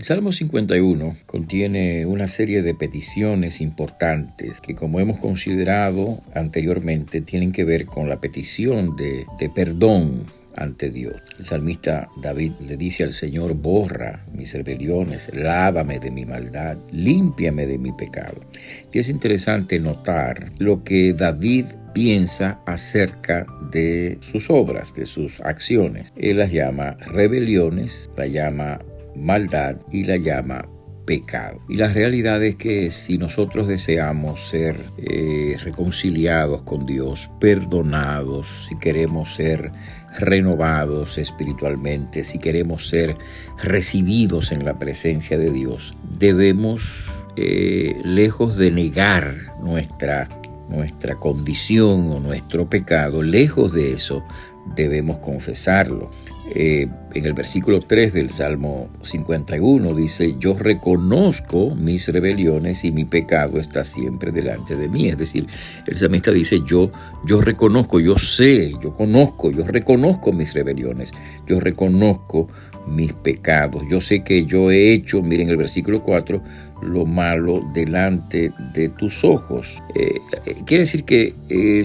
El Salmo 51 contiene una serie de peticiones importantes que, como hemos considerado anteriormente, tienen que ver con la petición de perdón ante Dios. El salmista David le dice al Señor: borra mis rebeliones, lávame de mi maldad, límpiame de mi pecado. Y es interesante notar lo que David piensa acerca de sus obras, de sus acciones. Él las llama rebeliones, la llama maldad y la llama pecado. Y la realidad es que si nosotros deseamos ser reconciliados con Dios, perdonados, si queremos ser renovados espiritualmente, si queremos ser recibidos en la presencia de Dios, debemos, lejos de negar nuestra condición o nuestro pecado, lejos de eso, debemos confesarlo. En el versículo 3 del Salmo 51 dice: yo reconozco mis rebeliones y mi pecado está siempre delante de mí. Es decir, el salmista dice: yo reconozco, yo sé, yo reconozco mis rebeliones, yo reconozco mis pecados. Yo sé que yo he hecho, miren el versículo 4, lo malo delante de tus ojos. Quiere decir que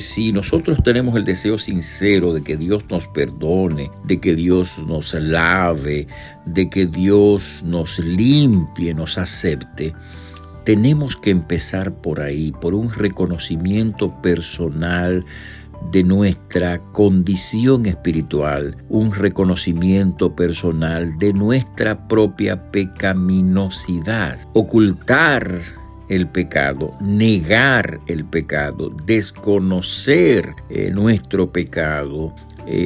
si nosotros tenemos el deseo sincero de que Dios nos perdone, de que Dios nos lave, de que Dios nos limpie, nos acepte, tenemos que empezar por ahí, por un reconocimiento personal de nuestra condición espiritual, un reconocimiento personal de nuestra propia pecaminosidad. Ocultar el pecado, negar el pecado, desconocer nuestro pecado,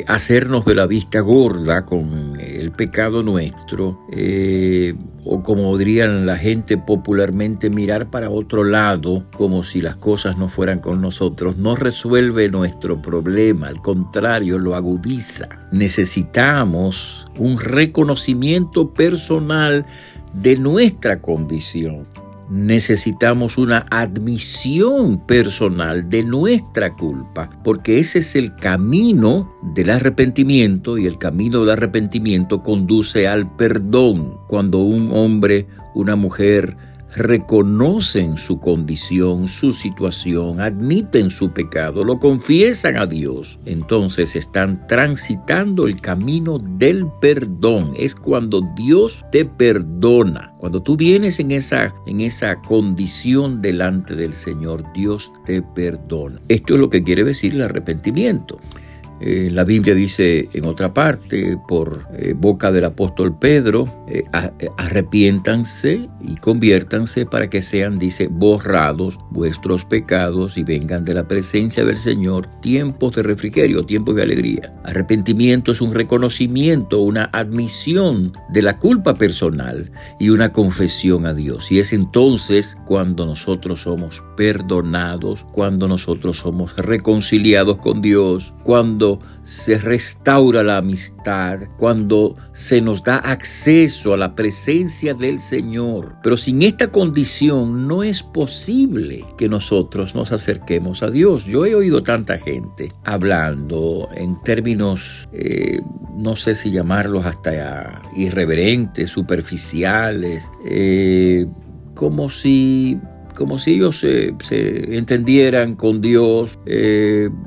hacernos de la vista gorda con el pecado nuestro, o como dirían la gente popularmente, mirar para otro lado como si las cosas no fueran con nosotros, no resuelve nuestro problema, al contrario, lo agudiza. Necesitamos un reconocimiento personal de nuestra condición. Necesitamos una admisión personal de nuestra culpa, porque ese es el camino del arrepentimiento, y el camino del arrepentimiento conduce al perdón. Cuando un hombre, una mujer reconocen su condición, su situación, admiten su pecado, lo confiesan a Dios, entonces están transitando el camino del perdón. Es cuando Dios te perdona. Cuando tú vienes en esa condición delante del Señor, Dios te perdona. Esto es lo que quiere decir el arrepentimiento. La Biblia dice en otra parte, por boca del apóstol Pedro, arrepiéntanse y conviértanse para que sean, dice, borrados vuestros pecados y vengan de la presencia del Señor tiempos de refrigerio, tiempos de alegría. Arrepentimiento es un reconocimiento, una admisión de la culpa personal y una confesión a Dios. Y es entonces cuando nosotros somos perdonados, cuando nosotros somos reconciliados con Dios, cuando se restaura la amistad, cuando se nos da acceso a la presencia del Señor. Pero sin esta condición no es posible que nosotros nos acerquemos a Dios. Yo he oído tanta gente hablando en términos, no sé si llamarlos hasta irreverentes, superficiales, como si ellos se entendieran con Dios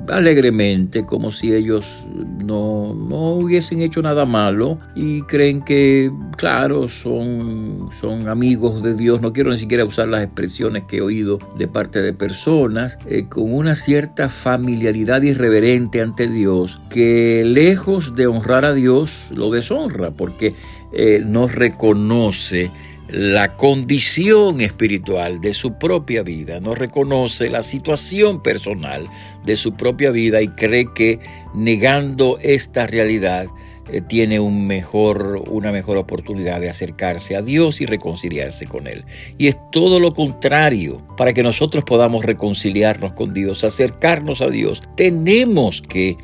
alegremente, como si ellos no hubiesen hecho nada malo y creen que, claro, son amigos de Dios. No quiero ni siquiera usar las expresiones que he oído de parte de personas con una cierta familiaridad irreverente ante Dios, que lejos de honrar a Dios lo deshonra, porque no reconoce la condición espiritual de su propia vida, no reconoce la situación personal de su propia vida y cree que negando esta realidad tiene una mejor oportunidad de acercarse a Dios y reconciliarse con Él. Y es todo lo contrario. Para que nosotros podamos reconciliarnos con Dios, acercarnos a Dios, tenemos que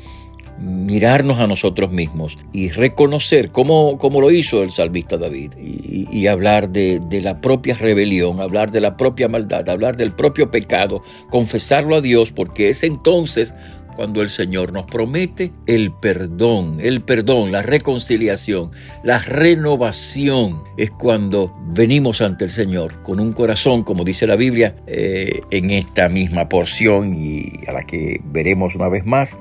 mirarnos a nosotros mismos y reconocer, como lo hizo el salmista David, y hablar de la propia rebelión, hablar de la propia maldad, hablar del propio pecado, confesarlo a Dios, porque es entonces cuando el Señor nos promete el perdón, la reconciliación, la renovación. Es cuando venimos ante el Señor con un corazón, como dice la Biblia, en esta misma porción y a la que veremos una vez más,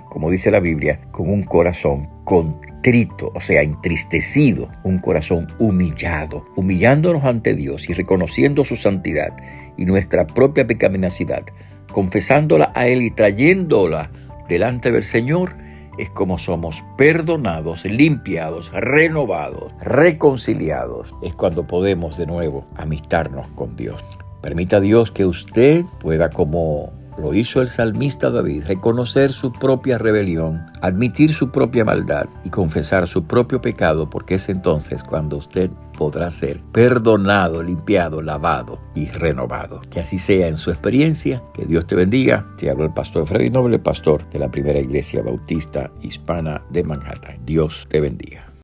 como dice la Biblia, con un corazón contrito, o sea, entristecido, un corazón humillado, humillándonos ante Dios y reconociendo su santidad y nuestra propia pecaminosidad, confesándola a Él y trayéndola delante del Señor, es como somos perdonados, limpiados, renovados, reconciliados. Es cuando podemos de nuevo amistarnos con Dios. Permita a Dios que usted pueda, como lo hizo el salmista David, reconocer su propia rebelión, admitir su propia maldad y confesar su propio pecado, porque es entonces cuando usted podrá ser perdonado, limpiado, lavado y renovado. Que así sea en su experiencia. Que Dios te bendiga. Te habla el pastor Freddy Noble, pastor de la Primera Iglesia Bautista Hispana de Manhattan. Dios te bendiga.